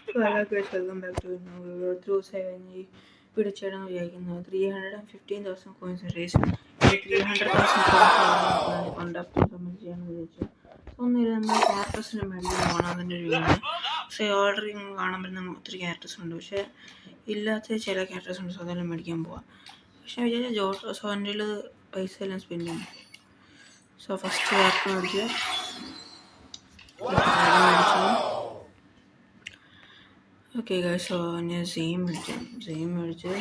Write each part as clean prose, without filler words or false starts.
Hello guys, welcome back to now we were through 7G video channel വിചാരിക്കുന്നത് 315,000 coins raise 300,000 coins contact company ചെയ്യാമെന്ന് വിചാരിച്ചു. ഒന്നുമില്ല, നമ്മൾ ക്യാരക്ടേഴ്സിന് മേടിക്കാൻ പോകണം, അതിൻ്റെ ഒരു വീഡിയോ. പക്ഷേ ഓർഡറിങ് കാണുമ്പോൾ നമുക്ക് ഒത്തിരി ക്യാരക്ടേഴ്സ് ഉണ്ട്, പക്ഷേ ഇല്ലാത്ത ചില ക്യാരക്ടേഴ്സ് ഉണ്ട്. സോ അതെല്ലാം മേടിക്കാൻ പോവാം. പക്ഷേ വിചാരിച്ച സോ എൻ്റെ പൈസ എല്ലാം സ്പെൻഡ് ചെയ്യും. സോ ഫസ്റ്റ് ക്യാരക്ടർ മേടിച്ചു. ഓക്കെ ഗൈസ്, സോ ഞാൻ സെയിം മേടിച്ചു.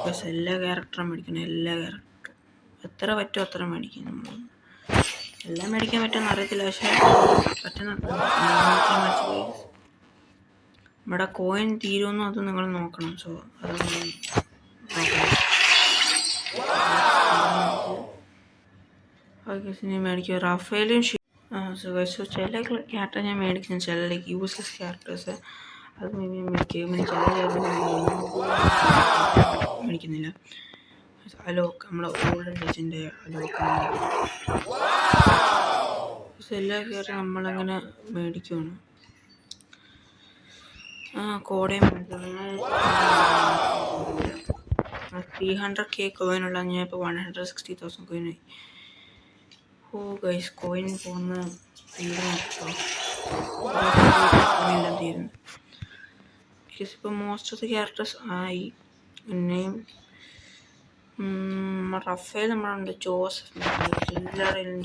ബസ് എല്ലാ ക്യാരക്ടറും മേടിക്കണം, എല്ലാ ക്യാരക്ടറും എത്ര പറ്റുമോ അത്ര മേടിക്കും. നമ്മൾ എല്ലാം മേടിക്കാൻ പറ്റുമെന്ന് അറിയത്തില്ല, പക്ഷേ പറ്റുന്ന നമ്മുടെ കോയിൻ തീരുമെന്നോ അത് നിങ്ങൾ നോക്കണം. സോ അത് ഓക്കെ മേടിക്കുക. റാഫേലും സോ ചില ക്യാരക്ടർ ഞാൻ മേടിക്കുന്നു, ചില ലൈക്ക് യൂസ്ലെസ് ക്യാരക്ടേഴ്സ് അത് മേടിക്കും. മേടിക്കുന്നില്ല. അലോക്ക്, നമ്മളെ ഓൾഡ് ലെജൻഡ് അലോക്ക്, എല്ലാ ക്യാരക്ടറും നമ്മളങ്ങനെ മേടിക്കുകയാണ്. കോടയും 300k കോയിനുള്ള ഞാൻ ഇപ്പോൾ 160,000 കോയിനായി. ഓ ഗൈസ്, കോയിൻ പോകുന്ന തീരുന്നു. ഇപ്പോൾ മോസ്റ്റ് ഓഫ് ദി ക്യാരക്ടേഴ്സ് ആയി. പിന്നെയും റഫേൽ നമ്മളുണ്ട്, ജോസഫ്, എല്ലാവരും.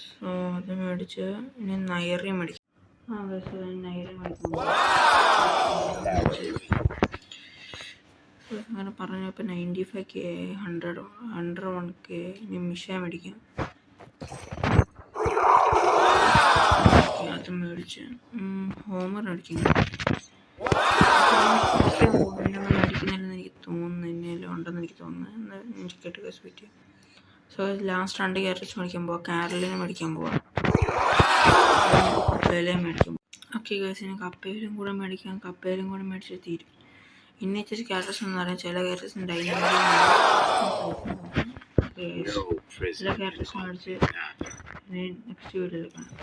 സോ അത് മേടിച്ച് ഇനി നൈറി മേടിക്കും. നൈറി മേടിക്കും അങ്ങനെ പറഞ്ഞു. ഇപ്പോൾ 95k 101k ഇനി മിഷ മേടിക്കാം. അത് മേടിച്ച് ഹോമർ മേടിക്കും. മേടിക്കുന്നില്ലെന്ന് എനിക്ക് തോന്നുന്നു, എന്നെല്ലാം ഉണ്ടെന്ന് എനിക്ക് തോന്നുന്നു. എനിക്ക് കേസ് പറ്റി. സോ ലാസ്റ്റ് 2 ക്യാരക്ടേഴ്സ് മേടിക്കാൻ പോവാം. കാരലിനെ മേടിക്കാൻ പോവാം, കപ്പയിലേയും മേടിക്കും. ഓക്കെ ഗൈസ്, ഇനി കപ്പയിലും കൂടെ മേടിക്കാം. കപ്പയിലും കൂടെ മേടിച്ച് തീരും. ഇനി ഇച്ചിരി ക്യാരക്ടേഴ്സ് എന്ന് പറയാം. ചില ക്യാരക്ടേഴ്സിന് ചില ക്യാരക്ടേഴ്സ് മേടിച്ച് നെക്സ്റ്റ് വീഡിയോയിൽ കാണാം.